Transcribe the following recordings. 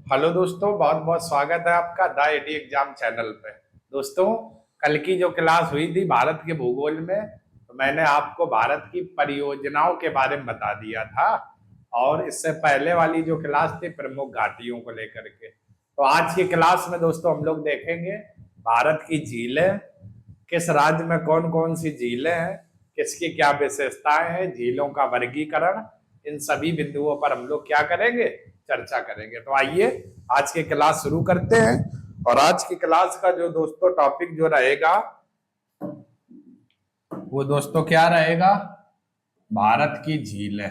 Hello दोस्तों, बहुत बहुत स्वागत है आपका द एटी एग्जाम चैनल पे। दोस्तों, कल की जो क्लास हुई थी भारत के भूगोल में, तो मैंने आपको भारत की परियोजनाओं के बारे में बता दिया था। और इससे पहले वाली जो क्लास थी प्रमुख घाटियों को लेकर के, तो आज की क्लास में दोस्तों हम लोग देखेंगे भारत की झीलें, किस राज्य में कौन कौन सी झीलें हैं, किसकी क्या विशेषताएं हैं, झीलों का वर्गीकरण, इन सभी बिंदुओं पर हम लोग क्या करेंगे, चर्चा करेंगे। तो आइए आज की क्लास शुरू करते हैं। और आज की क्लास का जो दोस्तों टॉपिक जो रहेगा वो दोस्तों क्या रहेगा, भारत की झीलें।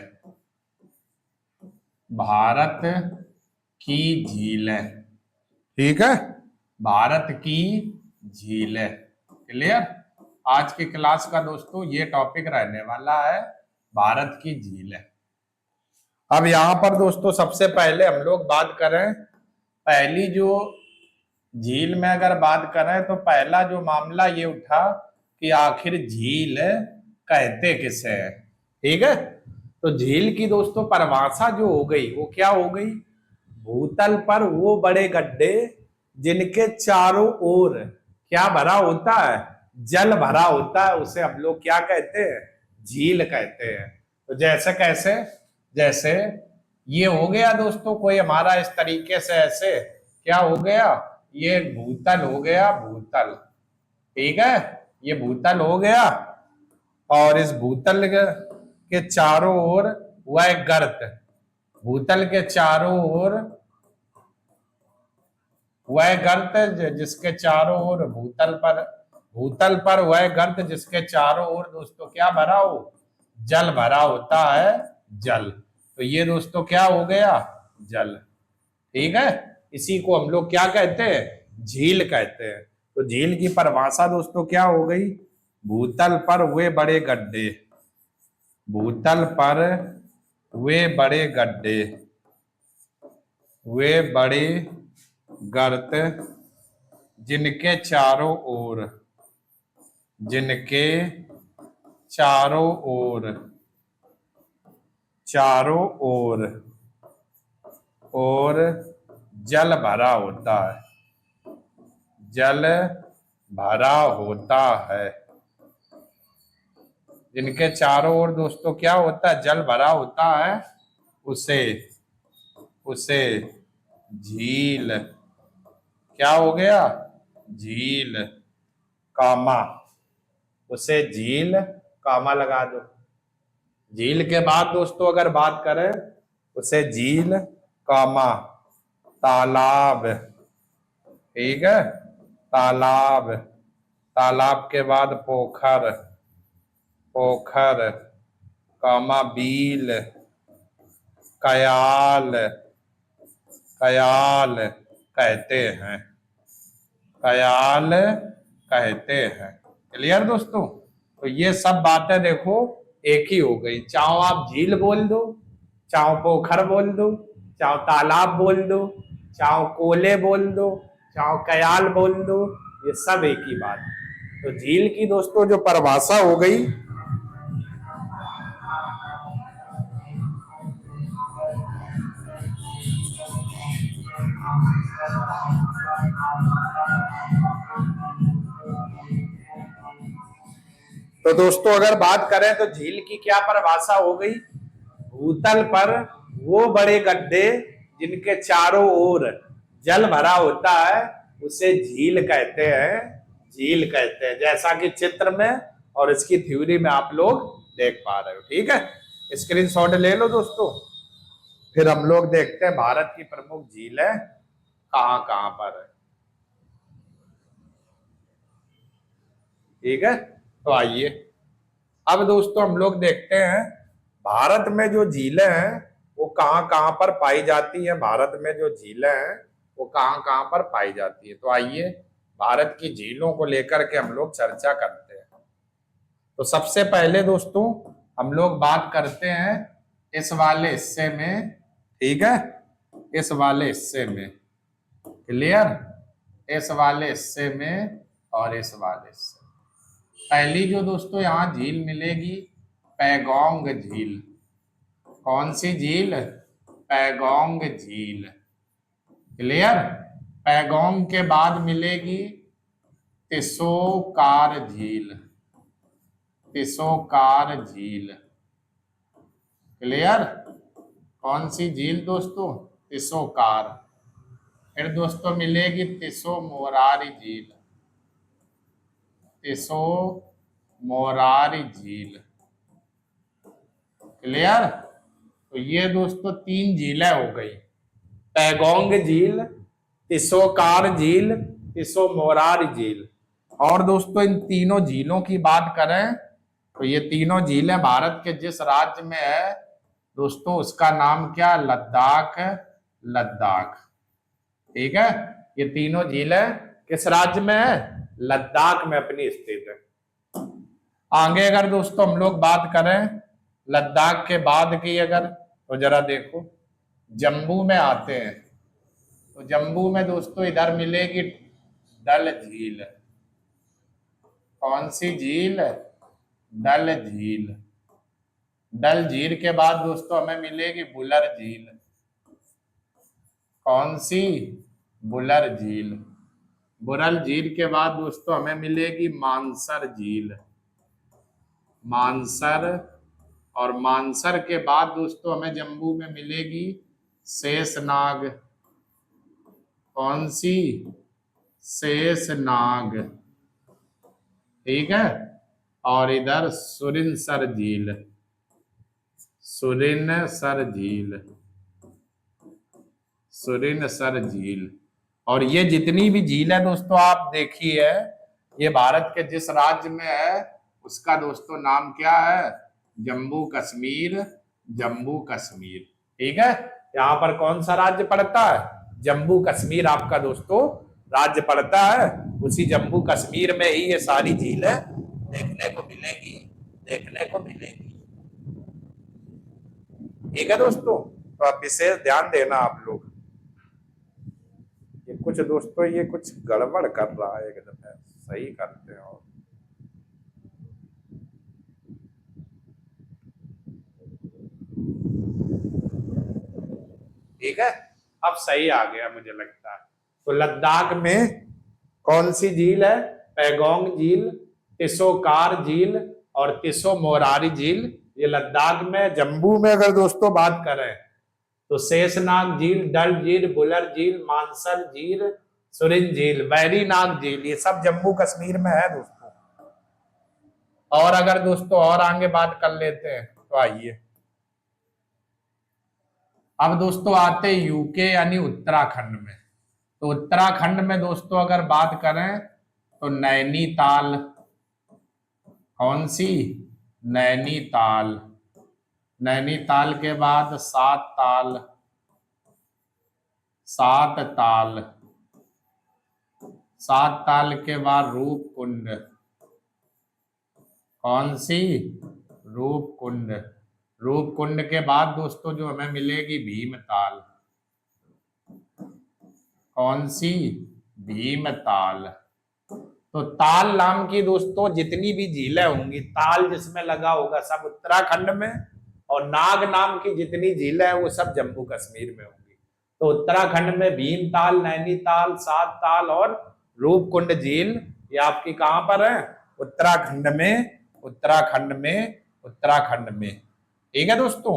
भारत की झीलें, ठीक है, भारत की झीलें। क्लियर। आज की क्लास का दोस्तों ये टॉपिक रहने वाला है, भारत की झीलें। अब यहां पर दोस्तों सबसे पहले हम लोग बात करें, पहली जो झील में अगर बात करें तो पहला जो मामला ये उठा कि आखिर झील कहते किसे हैं। ठीक है, तो झील की दोस्तों परिभाषा जो हो गई वो क्या हो गई, भूतल पर वो बड़े गड्ढे जिनके चारों ओर क्या भरा होता है, जल भरा होता है, उसे हम लोग क्या कहते हैं, झील कहते हैं। तो जैसे कैसे, जैसे ये हो गया दोस्तों कोई हमारा इस तरीके से, ऐसे क्या हो गया, ये भूतल हो गया, भूतल। ठीक है, ये भूतल हो गया। और इस भूतल के चारों ओर वह गर्त, भूतल के चारों ओर वह गर्त जिसके चारों ओर भूतल पर वह गर्त जिसके चारों ओर दोस्तों क्या भरा हो, जल भरा होता है, जल। तो ये दोस्तों क्या हो गया, जल। ठीक है, इसी को हम लोग क्या कहते हैं, झील कहते हैं। तो झील की परिभाषा दोस्तों क्या हो गई, भूतल पर वे बड़े गड्ढे, भूतल पर वे बड़े गड्ढे, वे बड़े गर्त जिनके चारों ओर, जिनके चारों ओर, चारों ओर और जल भरा होता है, जल भरा होता है, जिनके चारों ओर दोस्तों क्या होता है, जल भरा होता है, उसे उसे झील क्या हो गया, झील, कामा, उसे झील, कामा लगा दो। झील के बाद दोस्तों अगर बात करें, उसे झील, कामा, तालाब। ठीक है, तालाब, तालाब के बाद पोखर, पोखर, कामा बील, कयाल, कयाल कहते हैं, कयाल कहते हैं। क्लियर दोस्तों। तो ये सब बातें देखो एक ही हो गई, चाहो आप झील बोल दो, चाहो पोखर बोल दो, चाहो तालाब बोल दो, चाहो कोले बोल दो, चाहो कयाल बोल दो, ये सब एक ही बात। तो झील की दोस्तों जो परिभाषा हो गई, तो दोस्तों अगर बात करें तो झील की क्या परिभाषा हो गई, भूतल पर वो बड़े गड्ढे जिनके चारों ओर जल भरा होता है, उसे झील कहते हैं, झील कहते हैं, जैसा कि चित्र में और इसकी थ्योरी में आप लोग देख पा रहे हो। ठीक है, स्क्रीनशॉट ले लो दोस्तों। फिर हम लोग देखते हैं भारत की प्रमुख झीलें कहां कहां पर है। ठीक है, तो आइए अब दोस्तों हम लोग देखते हैं भारत में जो झीलें हैं वो कहां कहां पर पाई जाती है, भारत में जो झीलें हैं वो कहां कहां पर पाई जाती है। तो आइए भारत की झीलों को लेकर के हम लोग चर्चा करते हैं। तो सबसे पहले दोस्तों हम लोग बात करते हैं इस वाले हिस्से में। ठीक है, इस वाले हिस्से में, क्लियर, इस वाले हिस्से में और इस वाले हिस्से। पहली जो दोस्तों यहाँ झील मिलेगी, पैगोंग झील। कौन सी झील, पैगोंग झील। क्लियर। पैगोंग के बाद मिलेगी तिसोकार झील, तिसोकार झील। क्लियर। कौन सी झील दोस्तों? तिसोकार। फिर दोस्तों मिलेगी तिसो मोरारी झील, तिसो मोरारी झील। क्लियर। तो ये दोस्तों 3 झीलें हो गई, पैगोंग झील, तिसोकार झील, तिसो मोरारी झील। और दोस्तों इन तीनों झीलों की बात करें तो ये तीनों झीलें भारत के जिस राज्य में है दोस्तों उसका नाम क्या? लद्दाख, लद्दाख। ठीक है। ये तीनों झीलें किस राज्य में है? लद्दाख में अपनी स्थित है। आगे अगर दोस्तों हम लोग बात करें लद्दाख के बाद की अगर, तो जरा देखो जम्मू में आते हैं तो जम्मू में दोस्तों इधर मिलेगी डल झील। कौन सी झील? डल झील। डल झील के बाद दोस्तों हमें मिलेगी बुलर झील। कौन सी? बुलर झील। बुलर झील के बाद दोस्तों हमें मिलेगी मानसर झील, मानसर। और मानसर के बाद दोस्तों हमें जम्मू में मिलेगी शेषनाग। कौन सी? शेषनाग। ठीक है। और इधर सुरिनसर झील, सुरिनसर झील, सुरिनसर झील। और ये जितनी भी झील है दोस्तों आप देखिए ये भारत के जिस राज्य में है उसका दोस्तों नाम क्या है? जम्मू कश्मीर, जम्मू कश्मीर। ठीक है। यहाँ पर कौन सा राज्य पड़ता है? जम्मू कश्मीर आपका दोस्तों राज्य पड़ता है। उसी जम्मू कश्मीर में ही ये सारी झीलें देखने को मिलेगी, देखने को मिलेगी। ठीक है दोस्तों। तो आप विशेष ध्यान देना आप लोग। ये कुछ दोस्तों ये कुछ गड़बड़ कर रहा है, एकदम सही करते हैं। और ठीक है। अब सही आ गया मुझे लगता है। तो लद्दाख में कौन सी झील है? पैगोंग झील, तिसोकार झील और तिसो मोरारी झील। ये लद्दाख में। जम्मू में अगर दोस्तों बात करें तो शेषनाग झील, डल झील, बुलर झील, मानसर झील, सुरिन झील, वैरीनाग झील, ये सब जम्मू कश्मीर में है दोस्तों। और अगर दोस्तों और आगे बात कर लेते हैं तो आइए अब दोस्तों आते यूके यानी उत्तराखंड में। तो उत्तराखंड में दोस्तों अगर बात करें तो नैनीताल। कौन सी? नैनीताल। नैनीताल के बाद सात ताल, सात ताल। सात ताल के बाद रूपकुंड। कौन सी? रूपकुंड। रूपकुंड के बाद दोस्तों जो हमें मिलेगी भीमताल। कौन सी? भीमताल। तो ताल नाम की दोस्तों जितनी भी झीलें होंगी, ताल जिसमें लगा होगा सब उत्तराखंड में, और नाग नाम की जितनी झीलें हैं वो सब जम्मू कश्मीर में होंगी। तो उत्तराखंड में भीमताल, नैनीताल, सात ताल और रूपकुंड झील ये आपकी कहां पर है? उत्तराखंड में, उत्तराखंड में, उत्तराखंड में। ठीक है दोस्तों।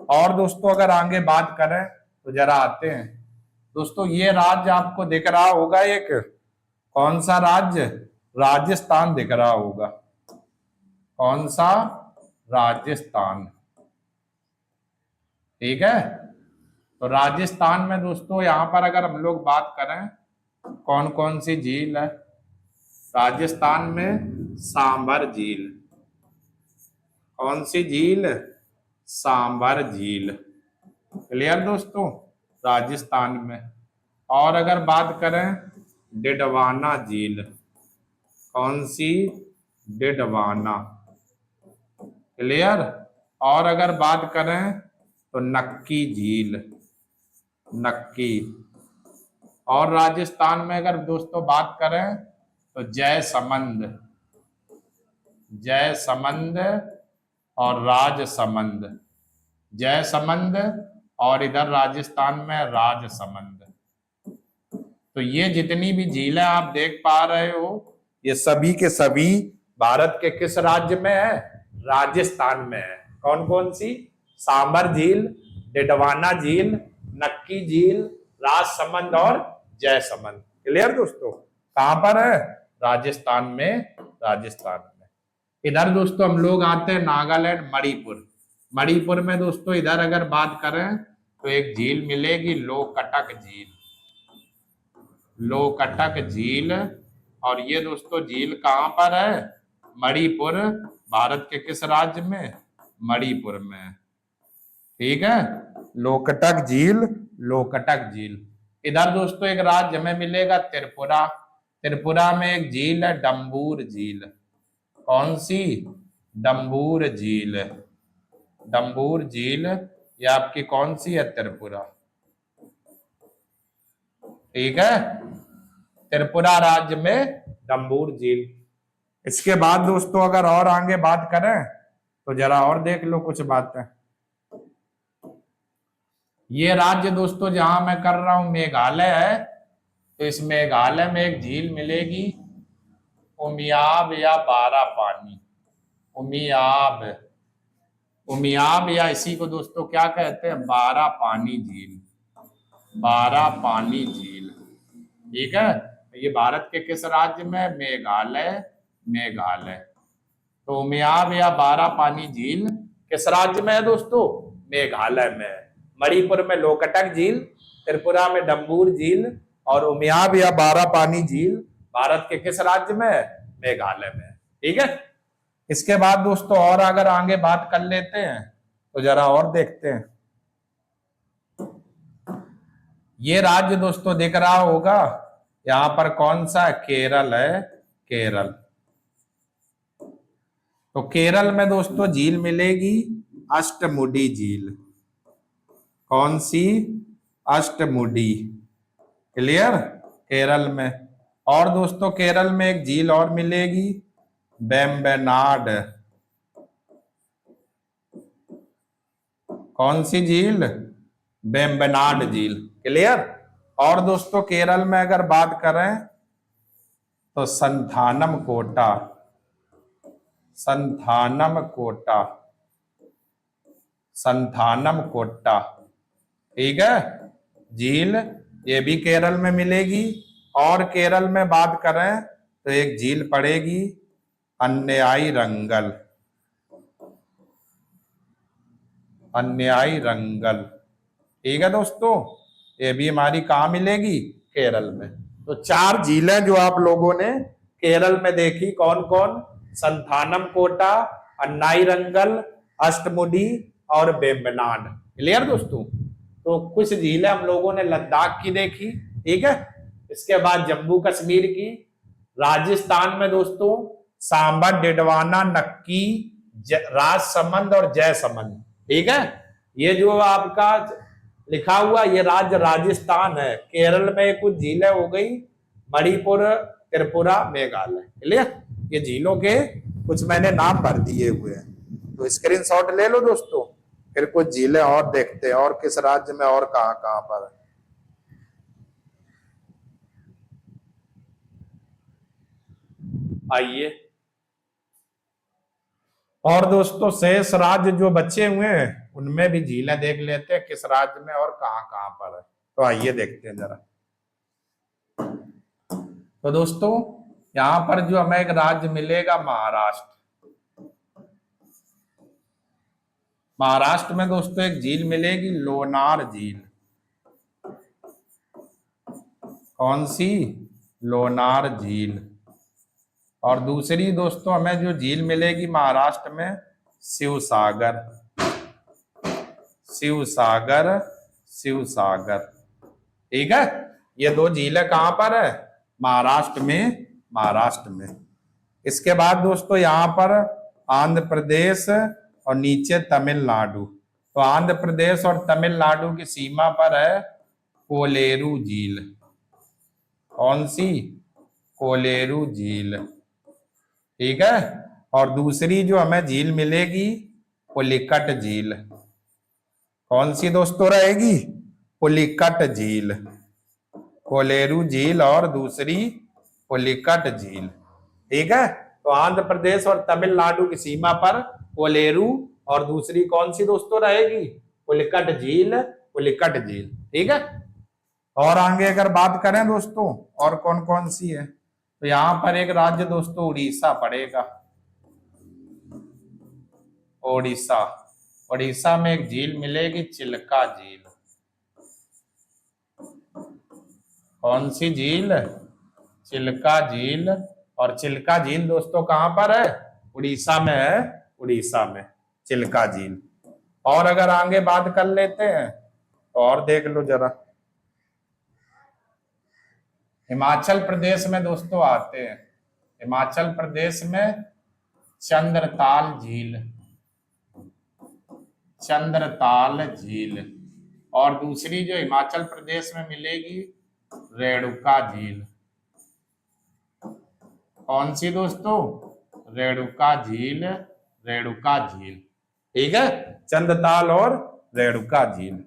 और दोस्तों अगर आगे बात करें तो जरा आते हैं दोस्तों, ये राज्य आपको दिख रहा होगा एक, कौन सा राज्य? राजस्थान दिख रहा होगा। कौन सा? राजस्थान। ठीक है। तो राजस्थान में दोस्तों यहां पर अगर हम लोग बात करें कौन कौन सी झील है राजस्थान में? सांभर झील। कौन सी झील? सांभर झील। क्लियर दोस्तों, राजस्थान में। और अगर बात करें डिडवाना झील। कौन सी? डिडवाना। क्लियर। और अगर बात करें तो नक्की झील, नक्की। और राजस्थान में अगर दोस्तों बात करें तो जयसमंद, जयसमंद और राजसमंद। जयसमंद और इधर राजस्थान में राजसमंद। तो ये जितनी भी झीलें आप देख पा रहे हो, ये सभी के सभी भारत के किस राज्य में है? राजस्थान में है। कौन कौन सी? सांबर झील, डिडवाना झील, नक्की झील, राजसमंद और जयसमंद। क्लियर दोस्तों? कहां पर है? राजस्थान में, राजस्थान में। इधर दोस्तों हम लोग आते हैं नागालैंड, मणिपुर। मणिपुर में दोस्तों इधर अगर बात करें तो एक झील मिलेगी, लोकटक झील। लोकटक झील। और ये दोस्तों झील कहां पर है? मणिपुर। भारत के किस राज्य में? मणिपुर में। ठीक है, लोकटक झील, लोकटक झील। इधर दोस्तों एक राज्य में मिलेगा, त्रिपुरा। त्रिपुरा में एक झील है, डम्बूर झील। कौन सी? डम्बूर झील। डम्बूर झील ये आपकी कौन सी है? त्रिपुरा। ठीक है, त्रिपुरा राज्य में डम्बूर झील। इसके बाद दोस्तों अगर और आगे बात करें तो जरा और देख लो कुछ बातें। ये राज्य दोस्तों जहां मैं कर रहा हूं मेघालय है, तो इस मेघालय में एक झील मिलेगी, उमियाब या बारा पानी। उमियाब, उमियाब या इसी को दोस्तों क्या कहते हैं? बारा पानी झील। बारा पानी झील। ठीक है, ये भारत के किस राज्य में? मेघालय। मेघालय। तो उमियाब या बारा पानी झील किस राज्य में है दोस्तों? मेघालय में। मणिपुर में लोकटक झील, त्रिपुरा में डम्बूर झील और उमियाब या बारा पानी झील भारत के किस राज्य में है? मेघालय में। ठीक है, इसके बाद दोस्तों और अगर आगे बात कर लेते हैं तो जरा और देखते हैं। ये राज्य दोस्तों दिख रहा होगा यहां पर, कौन सा? केरल है, केरल। तो केरल में दोस्तों झील मिलेगी, अष्टमुडी झील। कौन सी? अष्टमुडी। क्लियर? केरल में। और दोस्तों केरल में एक झील और मिलेगी, वेम्बनाड। कौन सी झील? वेम्बनाड झील। क्लियर? और दोस्तों केरल में अगर बात करें तो संथानम कोटा। संथानम कोटा। संथानम कोट्टा। ठीक है, झील ये भी केरल में मिलेगी। और केरल में बात करें तो एक झील पड़ेगी, अन्यायी रंगल। अन्यायी रंगल। ठीक है दोस्तों, ये भी हमारी कहाँ मिलेगी? केरल में। तो 4 झीलें जो आप लोगों ने केरल में देखी, कौन कौन? संथानम कोटा, अन्नाई रंगल, अष्टमुडी और वेम्बनाड। क्लियर दोस्तों? तो कुछ झीलें हम लोगों ने लद्दाख की देखी। ठीक है, इसके बाद जम्मू कश्मीर की। राजस्थान में दोस्तों सांबर, डिडवाना, नक्की, राजसमंद और जयसमंद। ठीक है, ये जो आपका लिखा हुआ ये राज्य राजस्थान है। केरल में कुछ झीलें हो गई, मणिपुर, त्रिपुरा, मेघालय। क्लियर? ये झीलों के कुछ मैंने नाम भर दिए हुए हैं, तो स्क्रीनशॉट ले लो दोस्तों। फिर कुछ झीलें और देखते हैं और किस राज्य में और कहां कहां पर है। आइए, और दोस्तों शेष राज्य जो बचे हुए हैं उनमें भी झीलें देख लेते हैं, किस राज्य में और कहां कहां पर है। तो आइए देखते हैं जरा। तो दोस्तों यहां पर जो हमें एक राज्य मिलेगा, महाराष्ट्र। महाराष्ट्र में दोस्तों एक झील मिलेगी, लोनार झील। कौन सी? लोनार झील। और दूसरी दोस्तों हमें जो झील मिलेगी महाराष्ट्र में, शिवसागर। शिवसागर, शिवसागर। ठीक है, ये 2 झीलें कहां पर है? महाराष्ट्र में, महाराष्ट्र में। इसके बाद दोस्तों यहां पर आंध्र प्रदेश और नीचे तमिलनाडु। तो आंध्र प्रदेश और तमिलनाडु की सीमा पर है कोलेरू झील। कौन सी? कोलेरू झील। ठीक है, और दूसरी जो हमें झील मिलेगी, पुलिकट झील। कौन सी दोस्तों रहेगी? पुलिकट झील। कोलेरू झील और दूसरी पुलिकट झील। ठीक है, तो आंध्र प्रदेश और तमिलनाडु की सीमा पर कोलेरू और दूसरी कौन सी दोस्तों रहेगी? पुलिकट झील, पुलिकट झील। ठीक है, और आगे अगर बात करें दोस्तों और कौन कौन सी है, तो यहां पर एक राज्य दोस्तों उड़ीसा पड़ेगा। ओडिशा, ओडिशा में एक झील मिलेगी, चिल्का झील। कौन सी झील? चिल्का झील। और चिल्का झील दोस्तों कहां पर है? उड़ीसा में है, उड़ीसा में चिल्का झील। और अगर आगे बात कर लेते हैं तो और देख लो जरा, हिमाचल प्रदेश में दोस्तों आते हैं, हिमाचल प्रदेश में चंद्रताल झील, चंद्रताल झील। और दूसरी जो हिमाचल प्रदेश में मिलेगी, रेणुका झील। कौन सी दोस्तों? रेणुका झील, रेणुका झील। ठीक है, चंद्रताल और रेणुका झील।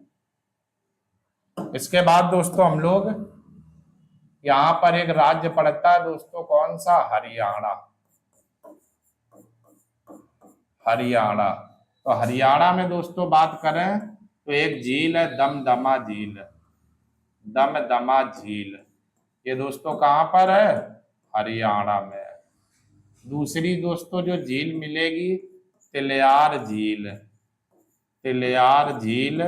इसके बाद दोस्तों हम लोग यहां पर एक राज्य पड़ता है दोस्तों, कौन सा? हरियाणा, हरियाणा। तो हरियाणा में दोस्तों बात करें तो एक झील है दमदमा झील, दमदमा झील। ये दोस्तों कहां पर है? हरियाणा में। दूसरी दोस्तों जो झील मिलेगी, तिलियार झील, तिलियार झील।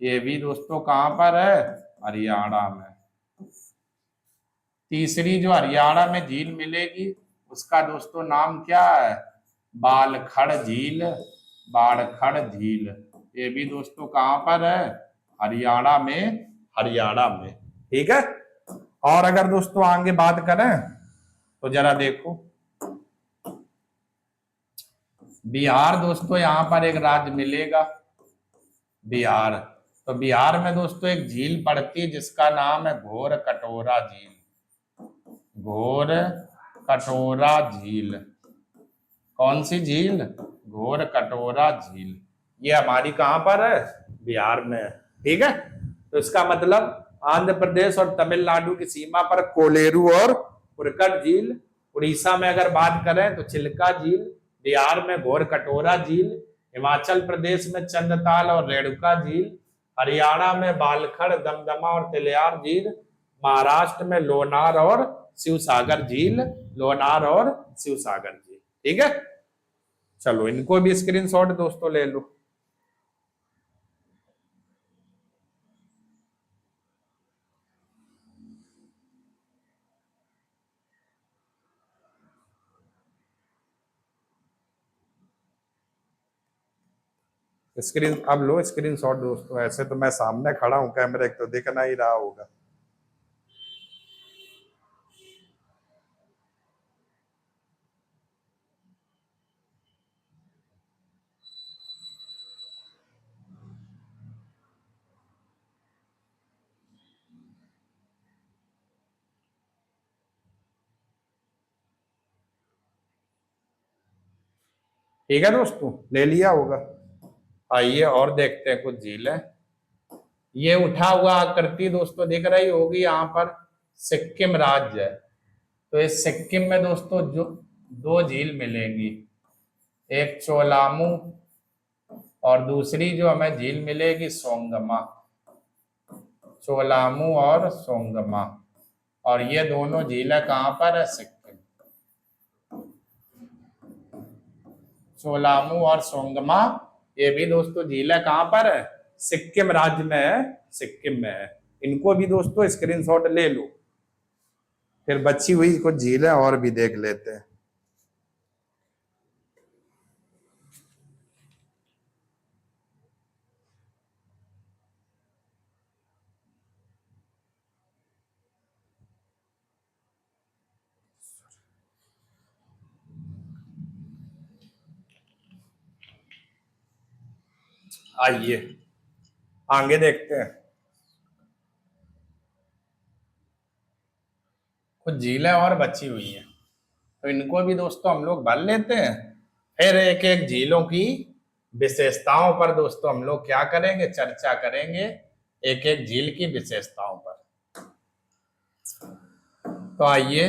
ये भी दोस्तों कहां पर है? हरियाणा में। तीसरी जो हरियाणा में झील मिलेगी उसका दोस्तों नाम क्या है? बालखड़ झील, बाड़खड़ झील। ये भी दोस्तों कहां पर है? हरियाणा में, हरियाणा में। ठीक है, और अगर दोस्तों आगे बात करें तो जरा देखो, बिहार दोस्तों यहां पर एक राज्य मिलेगा, बिहार। तो बिहार में दोस्तों एक झील पड़ती है जिसका नाम है घोर कटोरा झील, घोर कटोरा झील। कौन सी झील? घोर कटोरा झील। ये हमारी कहां पर है? बिहार में है। ठीक है, तो इसका मतलब आंध्र प्रदेश और तमिलनाडु की सीमा पर कोलेरू और पुलिकट झील। उड़ीसा में अगर बात करें तो चिल्का झील, बिहार में घोर कटोरा झील, हिमाचल प्रदेश में चंद्रताल और रेणुका झील, हरियाणा में बालखड़, दमदमा और तिलियार झील, महाराष्ट्र में लोनार और शिवसागर झील, लोनार और शिवसागर झील। ठीक है, चलो इनको भी स्क्रीनशॉट दोस्तों ले लो। स्क्रीन अब लो स्क्रीनशॉट दोस्तों। ऐसे तो मैं सामने खड़ा हूं, कैमरे तो दिखना ही रहा होगा। ठीक है दोस्तों, ले लिया होगा। आइए और देखते हैं कुछ झीलें। ये उठा हुआ आकृति दोस्तों दिख रही होगी, यहाँ पर सिक्किम राज्य है। तो इस सिक्किम में दोस्तों जो दो झील मिलेंगी, एक चोलामू और दूसरी जो हमें झील मिलेगी सोंगमा, चोलामू और सोंगमा। और ये दोनों झीलें कहाँ पर है? सिक्किम। चोलामू और सोंगमा ये भी दोस्तों झीलें कहाँ पर है? सिक्किम राज्य में है, सिक्किम में है। इनको भी दोस्तों स्क्रीनशॉट ले लो, फिर बची हुई कुछ झीलें और भी देख लेते हैं। आइए आगे देखते हैं। कुछ झीलें और बची हुई हैं, तो इनको भी दोस्तों हम लोग भर लेते हैं। फिर एक एक झीलों की विशेषताओं पर दोस्तों हम लोग क्या करेंगे? चर्चा करेंगे एक एक झील की विशेषताओं पर। तो आइए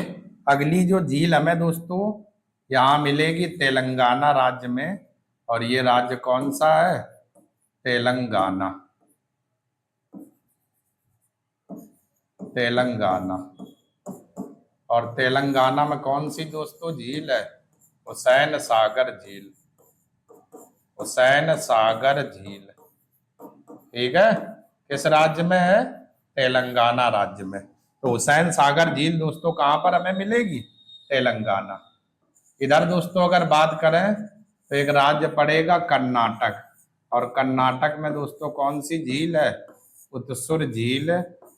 अगली जो झील हमें दोस्तों यहाँ मिलेगी तेलंगाना राज्य में, और ये राज्य कौन सा है? तेलंगाना। तेलंगाना। और तेलंगाना में कौन सी दोस्तों झील है? हुसैन सागर झील। हुसैन सागर झील, ठीक है, किस राज्य में है? तेलंगाना राज्य में। तो हुसैन सागर झील दोस्तों कहां पर हमें मिलेगी? तेलंगाना। इधर दोस्तों अगर बात करें तो एक राज्य पड़ेगा कर्नाटक, और कर्नाटक में दोस्तों कौन सी झील है? उत्सुर झील।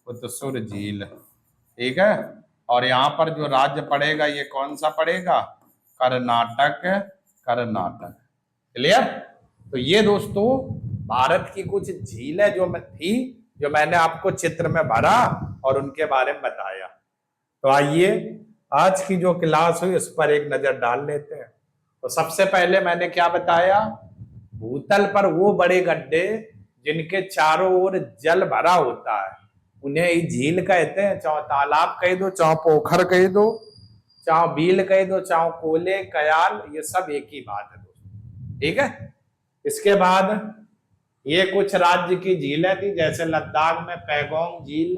उत्सुर झील, ठीक है। और यहाँ पर जो राज्य पड़ेगा ये कौन सा पड़ेगा? कर्नाटक। कर्नाटक, क्लियर। तो ये दोस्तों भारत की कुछ झीलें जो मैंने आपको चित्र में भरा और उनके बारे में बताया। तो आइए आज की जो क्लास हुई उस पर एक नजर डाल लेते हैं। तो सबसे पहले मैंने क्या बताया? भूतल पर वो बड़े गड्ढे जिनके चारों ओर जल भरा होता है उन्हें ही झील कहते हैं। चाहे तालाब कह दो, चाहे पोखर कह दो, चाहे बील कह दो, चाहे कोले कयाल, ये सब एक ही बात है दोस्तों, ठीक है। इसके बाद ये कुछ राज्य की झीलें थी, जैसे लद्दाख में पैगोंग झील,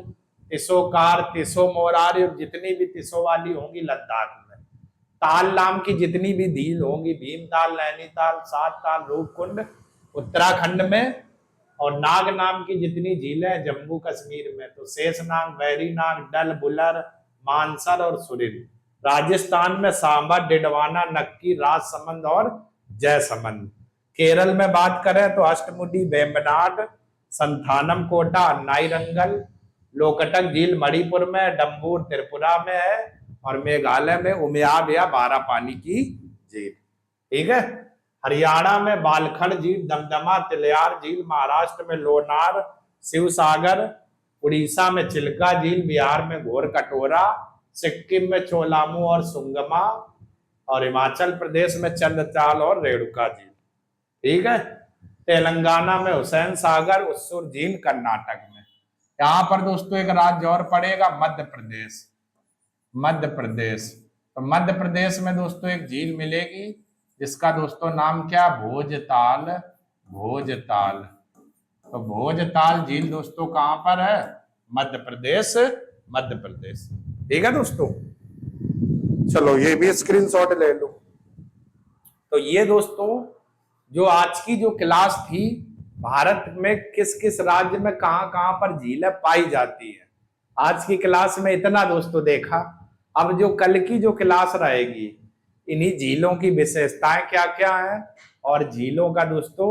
तिसोकार, तिसो मोरारी, और जितनी भी तिसो वाली होंगी लद्दाख में। ताल नाम की जितनी भी झील होंगी, भीमताल, नैनीताल, सात ताल, रूपकुंड उत्तराखंड में, और नाग नाम की जितनी झीलें जम्मू कश्मीर में। तो शेषनाग, बैरीनाग, डल, बुलर, मानसर और सुरिन। राजस्थान में सांबा, डिडवाना, नक्की, राजसमंद और जयसमंद। केरल में बात करें तो अष्टमुडी, वेम्बनाड, संथानम कोटा, नाईरंगल, लोकटक झील मणिपुर में, डम्बूर त्रिपुरा में है, और मेघालय में उमियाब या बारह पानी की झील, ठीक है। हरियाणा में बालखड़ झील, दमदमा, तिलयार झील, महाराष्ट्र में लोनार, शिवसागर, उड़ीसा में चिल्का झील, बिहार में घोर कटोरा, सिक्किम में चोलामू और सुंगमा, और हिमाचल प्रदेश में चंद्रचाल और रेणुका झील, ठीक है। तेलंगाना में हुसैन सागर, उत्सुर झील, कर्नाटक में। यहाँ पर दोस्तों एक राज्य और पड़ेगा, मध्य प्रदेश। मध्य प्रदेश, तो मध्य प्रदेश में दोस्तों एक झील मिलेगी जिसका दोस्तों नाम क्या? भोजताल। भोजताल। तो भोजताल झील दोस्तों कहां पर है? मध्य प्रदेश। मध्य प्रदेश, ठीक है दोस्तों। चलो ये भी स्क्रीनशॉट ले लो। तो ये दोस्तों जो आज की जो क्लास थी, भारत में किस किस राज्य में कहां पर झीलें पाई जाती है, आज की क्लास में इतना दोस्तों देखा। अब जो कल की जो क्लास रहेगी, इन्हीं झीलों की विशेषताएं क्या क्या हैं, और झीलों का दोस्तों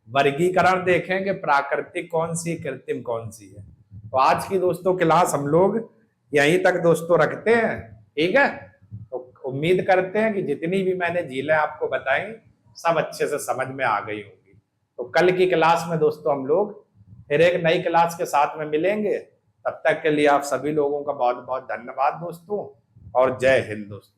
वर्गीकरण देखेंगे, प्राकृतिक कौन सी, कृत्रिम कौन सी है। तो आज की दोस्तों क्लास हम लोग यहीं तक दोस्तों रखते हैं, ठीक है। तो उम्मीद करते हैं कि जितनी भी मैंने झीलें आपको बताई सब अच्छे से समझ में आ गई होंगी। तो कल की क्लास में दोस्तों हम लोग फिर एक नई क्लास के साथ में मिलेंगे। तब तक के लिए आप सभी लोगों का बहुत बहुत धन्यवाद दोस्तों, और जय हिंद दोस्तों।